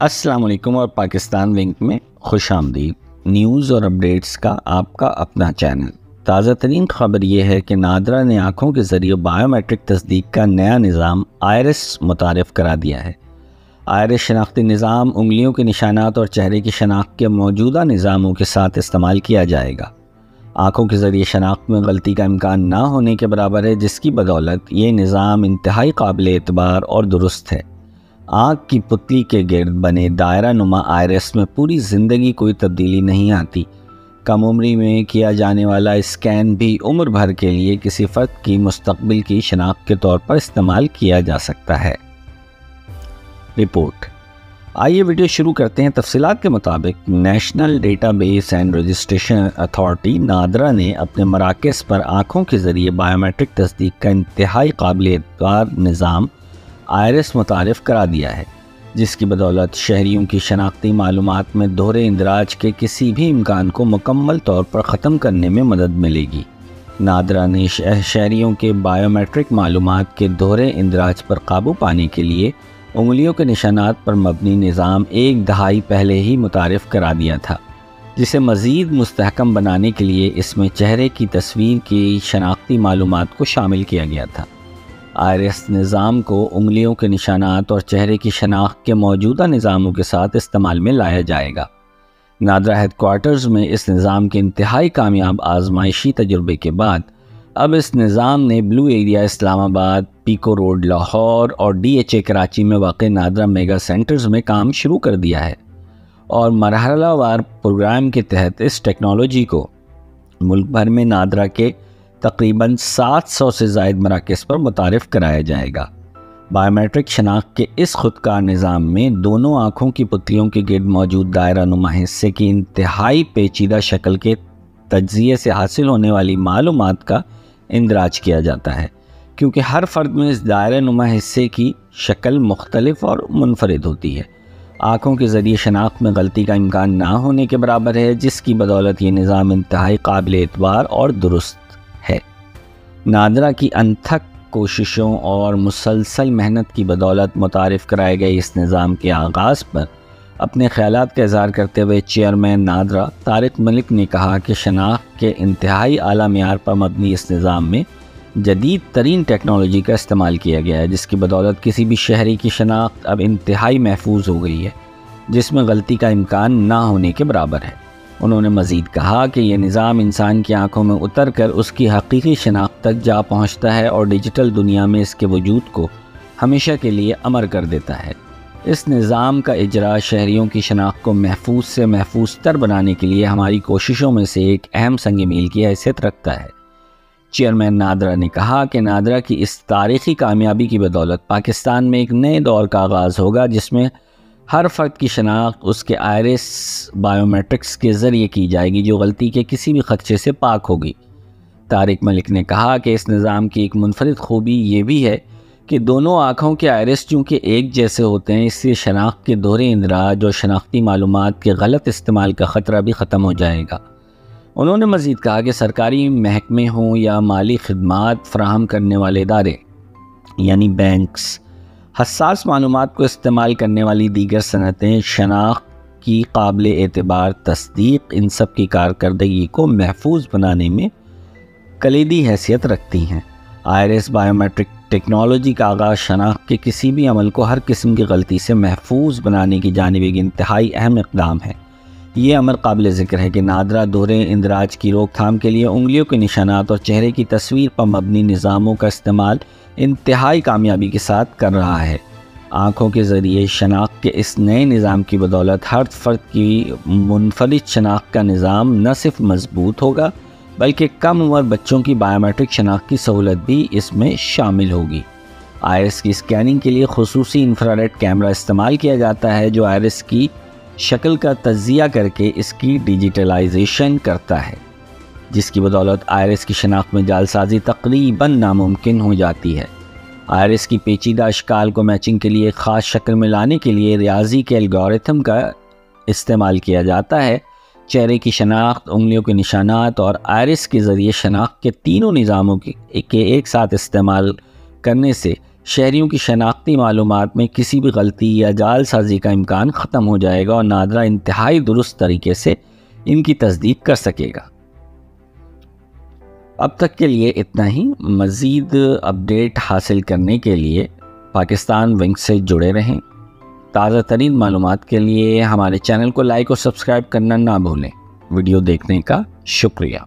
السلام علیکم اور پاکستان لنک میں خوش آمدید۔ نیوز اور اپڈیٹس کا آپ کا اپنا چینل۔ تازہ ترین خبر یہ ہے کہ نادرا نے آنکھوں کے ذریعے بائیو میٹرک تصدیق کا نیا نظام آئرس متعارف کرا دیا ہے۔ آئرس شناختی نظام انگلیوں کے نشانات اور چہرے کی شناخت کے موجودہ نظاموں کے ساتھ استعمال کیا جائے گا۔ آنکھوں کے ذریعے شناخت میں غلطی کا امکان نہ ہونے کے برابر ہے، جس کی بدولت یہ نظام انتہائی قابل اعتبار اور درست ہے۔ آنکھ کی پتلی کے گرد بنے دائرہ نما آئرس میں پوری زندگی کوئی تبدیلی نہیں آتی۔ کم عمری میں کیا جانے والا اسکین بھی عمر بھر کے لیے کسی فرد کی مستقبل کی شناخت کے طور پر استعمال کیا جا سکتا ہے۔ رپورٹ۔ آئیے ویڈیو شروع کرتے ہیں۔ تفصیلات کے مطابق national data base and registration authority NADRA نے اپنے مراکز پر آنکھوں کے ذریعے بائیو میٹرک تصدیق کا انتہائی قابل اعتبار نظام آئرس متعارف کرا دیا ہے، جس کی بدولت شہریوں کی شناختی معلومات میں دوہرے اندراج کے کسی بھی امکان کو مکمل طور پر ختم کرنے میں مدد ملے گی۔ نادرا نے شہریوں کے بائیو میٹرک معلومات کے دوہرے اندراج پر قابو پانے کے لیے انگلیوں کے نشانات پر مبنی نظام ایک دہائی پہلے ہی متعارف کرا دیا تھا، جسے مزید مستحکم بنانے کے لیے اس میں چہرے کی تصویر کی شناختی معلومات کو شامل کیا گیا تھا۔ آئرس نظام کو انگلیوں کے نشانات اور چہرے کی شناخت کے موجودہ نظاموں کے ساتھ استعمال میں لایا جائے گا۔ نادرا ہیڈ کوارٹرز میں اس نظام کے انتہائی کامیاب آزمائشی تجربے کے بعد اب اس نظام نے بلو ایریا اسلام آباد، پیکو روڈ لاہور اور ڈی ایچ اے کراچی میں واقع نادرا میگا سینٹرز میں کام شروع کر دیا ہے، اور مرحلہ وار پروگرام کے تحت اس ٹیکنالوجی کو ملک بھر میں نادرا کے تقریباً 700 سے زائد مراکز پر متعارف کرایا جائے گا۔ بائیو میٹرک شناخت کے اس خودکار نظام میں دونوں آنکھوں کی پتلیوں کے گرد موجود دائرہ نما حصے کی انتہائی پیچیدہ شکل کے تجزیے سے حاصل ہونے والی معلومات کا اندراج کیا جاتا ہے، کیونکہ ہر فرد میں اس دائرہ نما حصے کی شکل مختلف اور منفرد ہوتی ہے۔ آنکھوں کے ذریعے شناخت میں غلطی کا امکان نہ ہونے کے برابر ہے، جس کی بدولت یہ نظام انتہائی قابل اعتبار اور درست ہے۔ نادرا کی انتھک کوششوں اور مسلسل محنت کی بدولت متعارف کرائے گئے اس نظام کے آغاز پر اپنے خیالات کا اظہار کرتے ہوئے چیئرمین نادرا طارق ملک نے کہا کہ شناخت کے انتہائی اعلیٰ معیار پر مبنی اس نظام میں جدید ترین ٹیکنالوجی کا استعمال کیا گیا ہے، جس کی بدولت کسی بھی شہری کی شناخت اب انتہائی محفوظ ہو گئی ہے، جس میں غلطی کا امکان نہ ہونے کے برابر ہے۔ انہوں نے مزید کہا کہ یہ نظام انسان کی آنکھوں میں اتر کر اس کی حقیقی شناخت تک جا پہنچتا ہے اور ڈیجیٹل دنیا میں اس کے وجود کو ہمیشہ کے لیے امر کر دیتا ہے۔ اس نظام کا اجرا شہریوں کی شناخت کو محفوظ سے محفوظ تر بنانے کے لیے ہماری کوششوں میں سے ایک اہم سنگ میل کی حیثیت رکھتا ہے۔ چیئرمین نادرا نے کہا کہ نادرا کی اس تاریخی کامیابی کی بدولت پاکستان میں ایک نئے دور کا آغاز ہوگا، جس میں ہر فرد کی شناخت اس کے آئرس بائیو میٹرکس کے ذریعے کی جائے گی، جو غلطی کے کسی بھی خدشے سے پاک ہوگی۔ طارق ملک نے کہا کہ اس نظام کی ایک منفرد خوبی یہ بھی ہے کہ دونوں آنکھوں کے آئرس چونکہ ایک جیسے ہوتے ہیں، اس سے شناخت کے دوہرے اندراج اور شناختی معلومات کے غلط استعمال کا خطرہ بھی ختم ہو جائے گا۔ انہوں نے مزید کہا کہ سرکاری محکمے ہوں یا مالی خدمات فراہم کرنے والے ادارے یعنی بینکس، حساس معلومات کو استعمال کرنے والی دیگر صنعتیں، شناخت کی قابل اعتبار تصدیق ان سب کی کارکردگی کو محفوظ بنانے میں کلیدی حیثیت رکھتی ہیں۔ آئرس بائیو میٹرک ٹیکنالوجی کا آغاز شناخت کے کسی بھی عمل کو ہر قسم کی غلطی سے محفوظ بنانے کی جانب ایک انتہائی اہم اقدام ہے۔ یہ امر قابل ذکر ہے کہ نادرا دوہرے اندراج کی روک تھام کے لیے انگلیوں کے نشانات اور چہرے کی تصویر پر مبنی نظاموں کا استعمال انتہائی کامیابی کے ساتھ کر رہا ہے۔ آنکھوں کے ذریعے شناخت کے اس نئے نظام کی بدولت ہر فرد کی منفرد شناخت کا نظام نہ صرف مضبوط ہوگا، بلکہ کم عمر بچوں کی بائیو میٹرک شناخت کی سہولت بھی اس میں شامل ہوگی۔ آئرس کی اسکیننگ کے لیے خصوصی انفراریڈ کیمرہ استعمال کیا جاتا ہے، جو آئرس کی شکل کا تجزیہ کر کے اس کی ڈیجیٹلائزیشن کرتا ہے، جس کی بدولت آئرس کی شناخت میں جعل سازی تقریباً ناممکن ہو جاتی ہے۔ آئرس کی پیچیدہ اشکال کو میچنگ کے لیے خاص شکل میں لانے کے لیے ریاضی کے الگورتھم کا استعمال کیا جاتا ہے۔ چہرے کی شناخت، انگلیوں کے نشانات اور آئرس کے ذریعے شناخت کے تینوں نظاموں کے ایک ساتھ استعمال کرنے سے شہریوں کی شناختی معلومات میں کسی بھی غلطی یا جعل سازی کا امکان ختم ہو جائے گا اور نادرا انتہائی درست طریقے سے ان کی تصدیق کر سکے گا۔ اب تک کے لیے اتنا ہی۔ مزید اپڈیٹ حاصل کرنے کے لیے پاکستان ونگ سے جڑے رہیں۔ تازہ ترین معلومات کے لیے ہمارے چینل کو لائک اور سبسکرائب کرنا نہ بھولیں۔ ویڈیو دیکھنے کا شکریہ۔